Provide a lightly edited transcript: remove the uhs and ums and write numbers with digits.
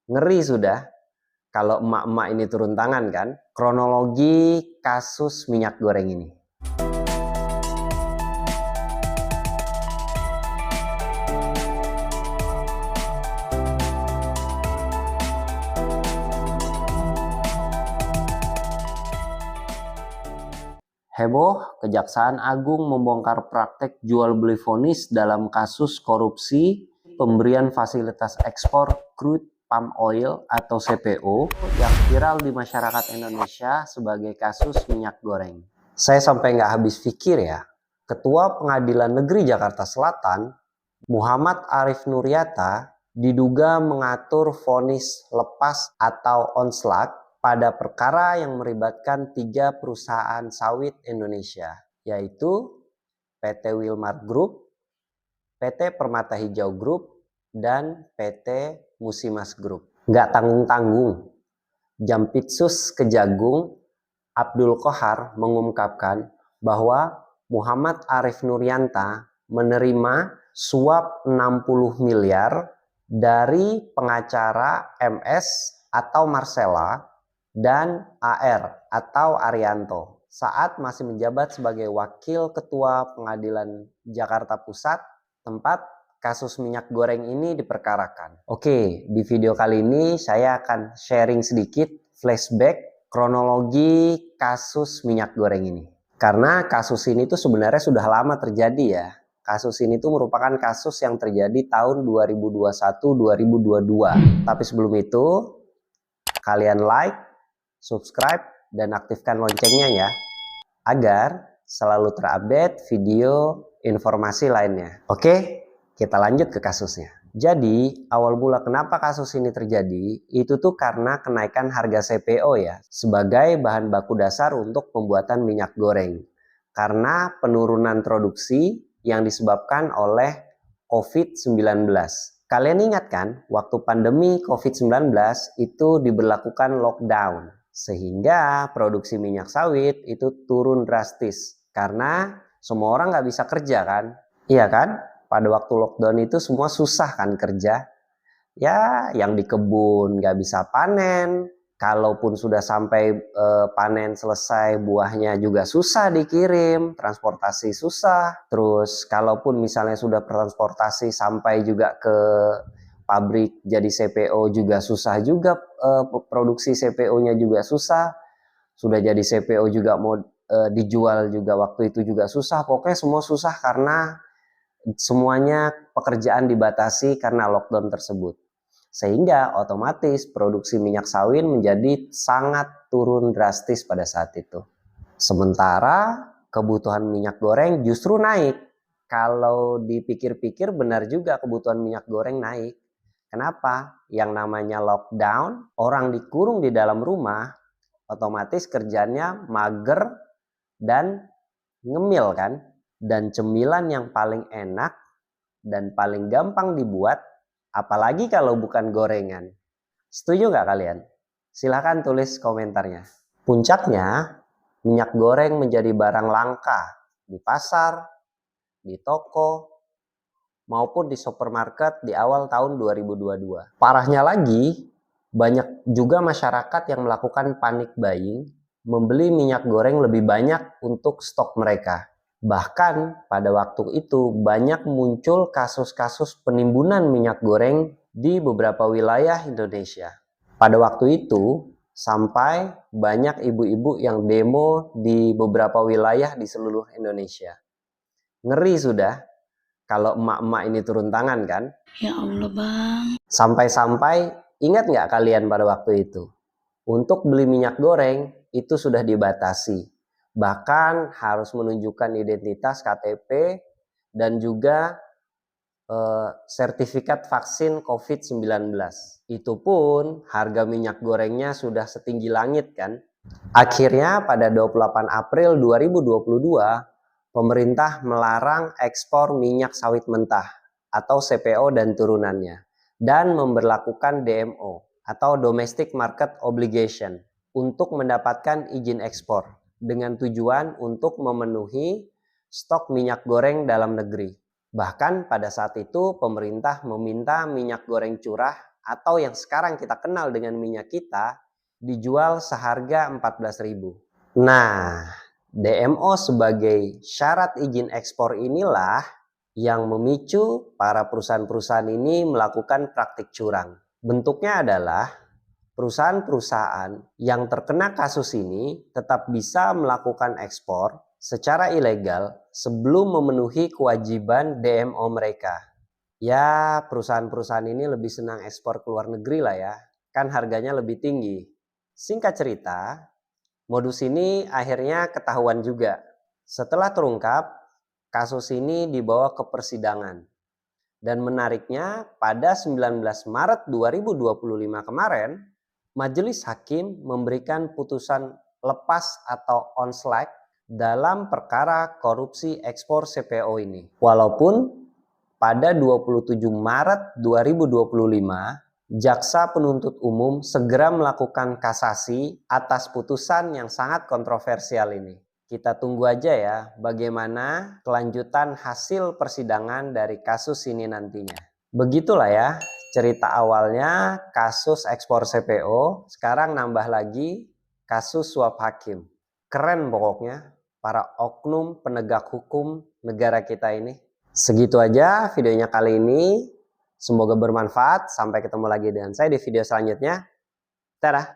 Ngeri sudah kalau emak-emak ini turun tangan kan. Kronologi kasus minyak goreng ini. Heboh, Kejaksaan Agung membongkar praktek jual beli vonis dalam kasus korupsi pemberian fasilitas ekspor crude palm oil atau CPO yang viral di masyarakat Indonesia sebagai kasus minyak goreng. Saya sampai nggak habis pikir ya, Ketua Pengadilan Negeri Jakarta Selatan, Muhammad Arif Nuryata, diduga mengatur vonis lepas atau onslaught pada perkara yang melibatkan 3 perusahaan sawit Indonesia, yaitu PT Wilmar Group, PT Permata Hijau Group, dan PT Musimas Group. Nggak tanggung-tanggung, Jampitsus Kejagung Abdul Qohar mengungkapkan bahwa Muhammad Arif Nuryata menerima suap 60 miliar dari pengacara MS atau Marcella dan AR atau Arianto saat masih menjabat sebagai Wakil Ketua Pengadilan Jakarta Pusat tempat kasus minyak goreng ini diperkarakan. Oke, di video kali ini saya akan sharing sedikit flashback kronologi kasus minyak goreng ini. Karena kasus ini tuh sebenarnya sudah lama terjadi ya. Kasus ini tuh merupakan kasus yang terjadi tahun 2021-2022. Tapi sebelum itu, kalian like, subscribe, dan aktifkan loncengnya ya, agar selalu terupdate video informasi lainnya. Oke, kita lanjut ke kasusnya. Jadi, awal mula kenapa kasus ini terjadi, itu tuh karena kenaikan harga CPO ya, sebagai bahan baku dasar untuk pembuatan minyak goreng. Karena penurunan produksi yang disebabkan oleh COVID-19. Kalian ingat kan, waktu pandemi COVID-19 itu diberlakukan lockdown. Sehingga produksi minyak sawit itu turun drastis. Karena semua orang nggak bisa kerja kan. Iya kan? Pada waktu lockdown itu semua susah kan kerja. Ya, yang di kebun nggak bisa panen. Kalaupun sudah sampai panen selesai, buahnya juga susah dikirim, transportasi susah. Terus kalaupun misalnya sudah transportasi sampai juga ke pabrik jadi CPO juga susah juga, produksi CPO-nya juga susah. Sudah jadi CPO juga mau dijual juga waktu itu juga susah. Pokoknya semua susah karena semuanya pekerjaan dibatasi karena lockdown tersebut. Sehingga otomatis produksi minyak sawit menjadi sangat turun drastis pada saat itu. Sementara kebutuhan minyak goreng justru naik. Kalau dipikir-pikir benar juga kebutuhan minyak goreng naik. Kenapa? Yang namanya lockdown, orang dikurung di dalam rumah, otomatis kerjanya mager dan ngemil kan. Dan cemilan yang paling enak dan paling gampang dibuat, apalagi kalau bukan gorengan. Setuju nggak kalian? Silahkan tulis komentarnya. Puncaknya, minyak goreng menjadi barang langka di pasar, di toko, maupun di supermarket di awal tahun 2022. Parahnya lagi, banyak juga masyarakat yang melakukan panic buying, membeli minyak goreng lebih banyak untuk stok mereka. Bahkan pada waktu itu banyak muncul kasus-kasus penimbunan minyak goreng di beberapa wilayah Indonesia. Pada waktu itu sampai banyak ibu-ibu yang demo di beberapa wilayah di seluruh Indonesia. Ngeri sudah kalau emak-emak ini turun tangan kan? Ya Allah bang. Sampai-sampai ingat nggak kalian pada waktu itu? Untuk beli minyak goreng itu sudah dibatasi. Bahkan harus menunjukkan identitas KTP dan juga sertifikat vaksin COVID-19. Itu pun harga minyak gorengnya sudah setinggi langit kan. Akhirnya pada 28 April 2022, pemerintah melarang ekspor minyak sawit mentah atau CPO dan turunannya dan memberlakukan DMO atau Domestic Market Obligation untuk mendapatkan izin ekspor dengan tujuan untuk memenuhi stok minyak goreng dalam negeri. Bahkan pada saat itu pemerintah meminta minyak goreng curah atau yang sekarang kita kenal dengan minyak kita dijual seharga 14.000. Nah, DMO sebagai syarat izin ekspor inilah yang memicu para perusahaan-perusahaan ini melakukan praktik curang. Bentuknya adalah perusahaan-perusahaan yang terkena kasus ini tetap bisa melakukan ekspor secara ilegal sebelum memenuhi kewajiban DMO mereka. Ya, perusahaan-perusahaan ini lebih senang ekspor ke luar negeri lah ya, kan harganya lebih tinggi. Singkat cerita, modus ini akhirnya ketahuan juga. Setelah terungkap, kasus ini dibawa ke persidangan. Dan menariknya, pada 19 Maret 2025 kemarin, Majelis Hakim memberikan putusan lepas atau on slack dalam perkara korupsi ekspor CPO ini. Walaupun pada 27 Maret 2025, Jaksa Penuntut Umum segera melakukan kasasi atas putusan yang sangat kontroversial ini. Kita tunggu aja ya bagaimana kelanjutan hasil persidangan dari kasus ini nantinya. Begitulah ya cerita awalnya kasus ekspor CPO, sekarang nambah lagi kasus suap hakim. Keren pokoknya para oknum penegak hukum negara kita ini. Segitu aja videonya kali ini. Semoga bermanfaat. Sampai ketemu lagi dengan saya di video selanjutnya. Dadah.